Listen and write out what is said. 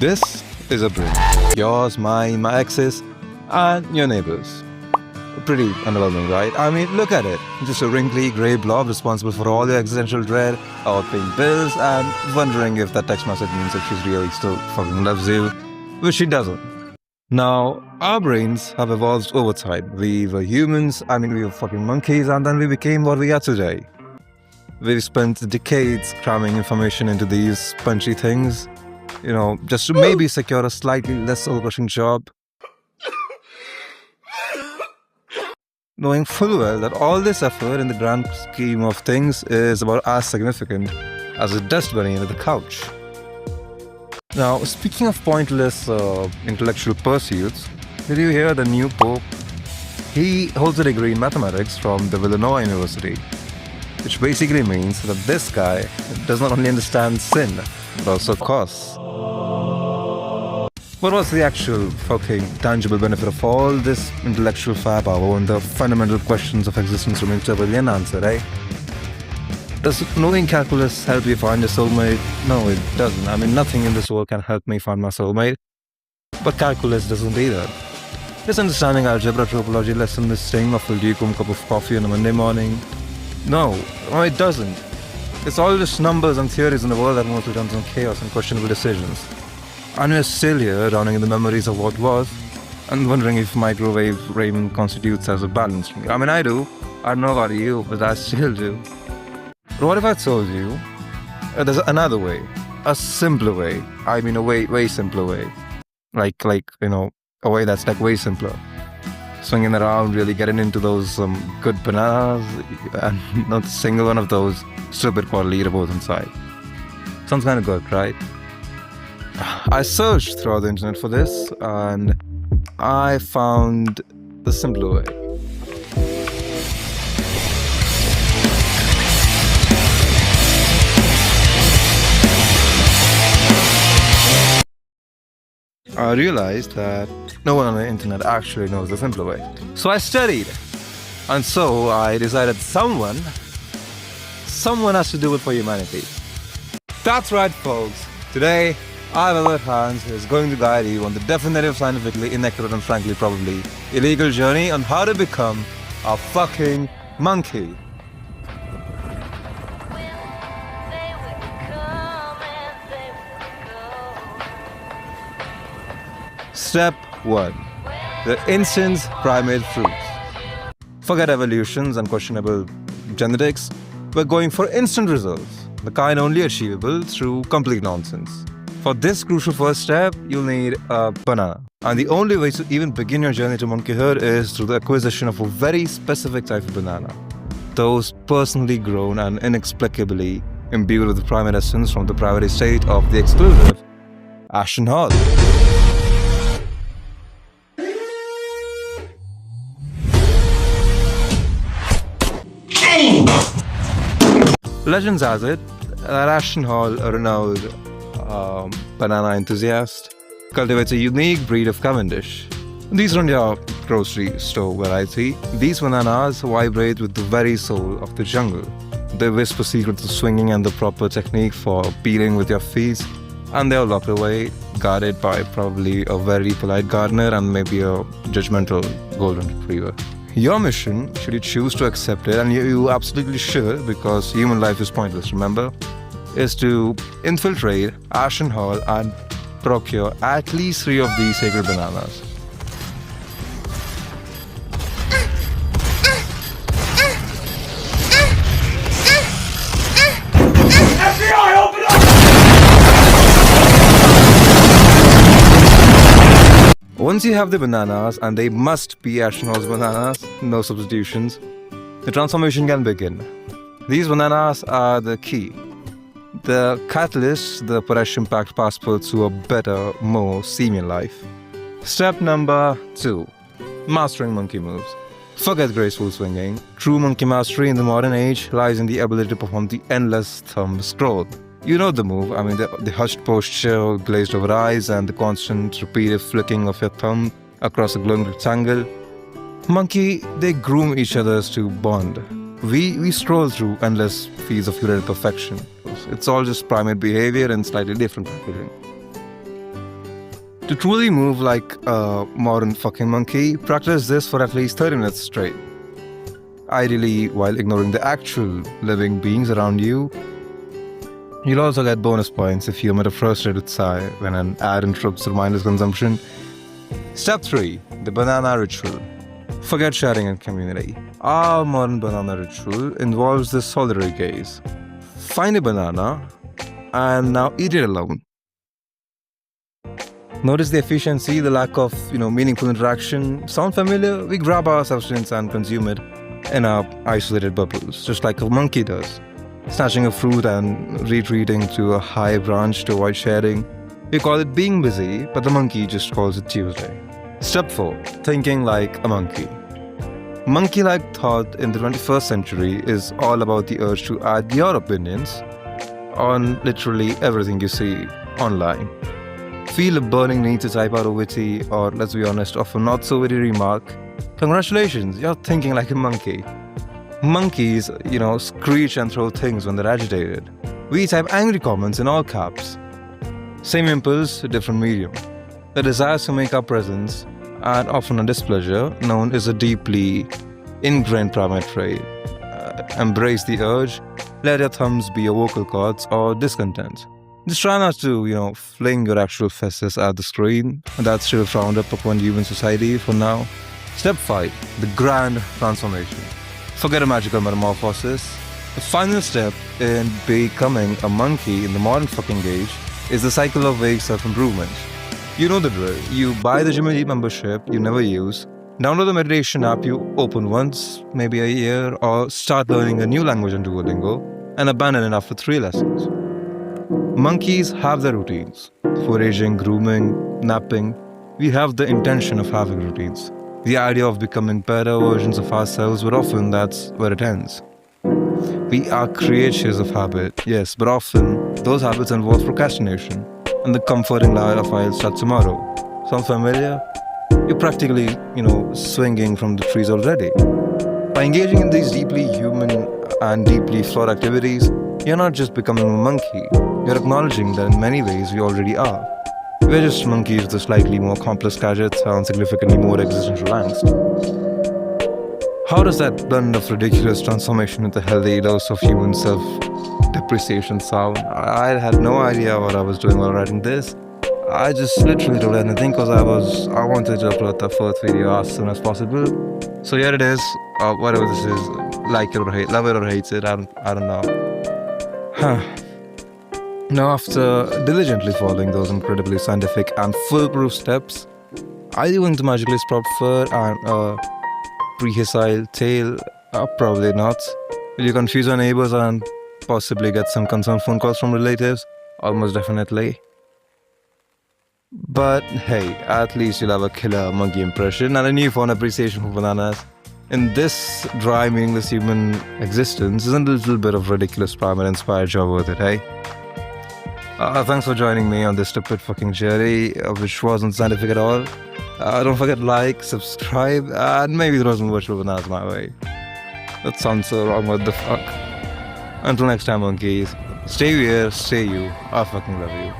This is a brain. Yours, mine, my ex's, and your neighbor's. Pretty underwhelming, right? I mean, look at it. Just a wrinkly grey blob responsible for all your existential dread, or paying bills, and wondering if that text message means that she's really still fucking loves you, which she doesn't. Now, our brains have evolved over time. We were humans, we were fucking monkeys, and then we became what we are today. We've spent decades cramming information into these spongy things, just to maybe secure a slightly less soul-crushing job. Knowing full well that all this effort in the grand scheme of things is about as significant as a dust bunny under the couch. Now, speaking of pointless intellectual pursuits, did you hear the new Pope? He holds a degree in mathematics from the Villanova University, which basically means that this guy does not only understand sin, but also costs. What was the actual fucking tangible benefit of all this intellectual firepower when the fundamental questions of existence remain still unanswered, eh? Does knowing calculus help you find your soulmate? No, it doesn't. Nothing in this world can help me find my soulmate. But calculus doesn't either. This understanding algebra topology lesson, this sting of a lukewarm cup of coffee on a Monday morning? No, it doesn't. It's all just numbers and theories in a world that mostly runs on chaos and questionable decisions. And we're still here, drowning in the memories of what was, and wondering if microwave rain constitutes as a balance. I do. I don't know about you, but I still do. But what if I told you there's another way, a simpler way? A way simpler way. Like a way that's like way simpler. Swinging around, really getting into those good bananas, and not a single one of those stupid quad leaderboards inside. Sounds kind of good, right? I searched throughout the internet for this, and I found the simpler way. I realized that no one on the internet actually knows the simpler way. So I studied, and so I decided someone has to do it for humanity. That's right, folks. Today, Alert Hans is going to guide you on the definitive, scientifically inaccurate, and frankly probably illegal journey on how to become a fucking monkey. Step 1. The instant primate fruits. Forget evolutions and questionable genetics. We're going for instant results, the kind only achievable through complete nonsense. For this crucial first step, you'll need a banana. And the only way to even begin your journey to monkeyhood is through the acquisition of a very specific type of banana. Those personally grown and inexplicably imbued with the primate essence from the private estate of the exclusive Ashton Hall. Legends has it that Ashton Hall, a renowned banana enthusiast, cultivates a unique breed of Cavendish. These aren't your grocery store variety. These bananas vibrate with the very soul of the jungle. They whisper secrets of swinging and the proper technique for peeling with your feet, and they're locked away, guarded by probably a very polite gardener and maybe a judgmental golden retriever. Your mission, should you choose to accept it, and you absolutely should, because human life is pointless, remember, is to infiltrate Ashton Hall and procure at least 3 of these sacred bananas. FBI, open up! Once you have the bananas, and they must be Ashton Hall's bananas, no substitutions, the transformation can begin. These bananas are the key. The catalyst, the potassium-packed passport to a better, more simian life. Step number 2. Mastering monkey moves. Forget graceful swinging. True monkey mastery in the modern age lies in the ability to perform the endless thumb scroll. You know the move, the hushed posture, glazed over eyes, and the constant repeated flicking of your thumb across a glowing rectangle. Monkey, they groom each other to bond. We scroll through endless feeds of curated perfection. It's all just primate behavior and slightly different packaging. To truly move like a modern fucking monkey, practice this for at least 30 minutes straight. Ideally, while ignoring the actual living beings around you. You'll also get bonus points if you emit a frustrated sigh when an ad interrupts your mindless consumption. Step 3. The banana ritual. Forget sharing and community. Our modern banana ritual involves the solitary gaze. Find a banana and now eat it alone. Notice the efficiency, the lack of meaningful interaction. Sound familiar? We grab our substance and consume it in our isolated bubbles, just like a monkey does. Snatching a fruit and retreating to a high branch to avoid sharing. We call it being busy, but the monkey just calls it Tuesday. Step 4. Thinking like a monkey. Monkey-like thought in the 21st century is all about the urge to add your opinions on literally everything you see online. Feel a burning need to type out a witty or, let's be honest, often not so witty remark. Congratulations, you're thinking like a monkey. Monkeys, screech and throw things when they're agitated. We type angry comments in all caps. Same impulse, different medium. The desire to make our presence, and often a displeasure, known as a deeply ingrained primate trait. Embrace the urge. Let your thumbs be your vocal cords or discontent. Just try not to, fling your actual fesses at the screen. That's still frowned upon human society for now. Step 5. The grand transformation. Forget a magical metamorphosis. The final step in becoming a monkey in the modern fucking age is the cycle of vague self-improvement. You know the drill. You buy the gym membership you never use, download the meditation app you open once, maybe a year, or start learning a new language on Duolingo and abandon it after 3 lessons. Monkeys have their routines. Foraging, grooming, napping. We have the intention of having routines. The idea of becoming better versions of ourselves, but often that's where it ends. We are creatures of habit, yes, but often those habits involve procrastination and the comforting lie of I'll start tomorrow. Sound familiar? You're practically, swinging from the trees already. By engaging in these deeply human and deeply flawed activities, you're not just becoming a monkey, you're acknowledging that in many ways we already are. We're just monkeys with slightly more complex gadgets and significantly more existential angst. How does that blend of ridiculous transformation with a healthy dose of human self-depreciation sound? I had no idea what I was doing while writing this. I just literally don't anything because I wanted to upload the first video as soon as possible. So here it is, whatever this is, like it or hate, love it or hate it, I don't know. Now, after diligently following those incredibly scientific and foolproof steps, are you going to magically sprout fur and a prehensile tail? Probably not. Will you confuse your neighbors and possibly get some concerned phone calls from relatives? Almost definitely. But hey, at least you'll have a killer monkey impression and a newfound appreciation for bananas. In this dry, meaningless human existence, isn't a little bit of ridiculous primate-inspired job worth it, hey? Thanks for joining me on this stupid fucking journey, which wasn't scientific at all. Don't forget to like, subscribe, and maybe throw some virtual bananas my way. That sounds so wrong, what the fuck? Until next time, monkeys. Stay weird, stay you. I fucking love you.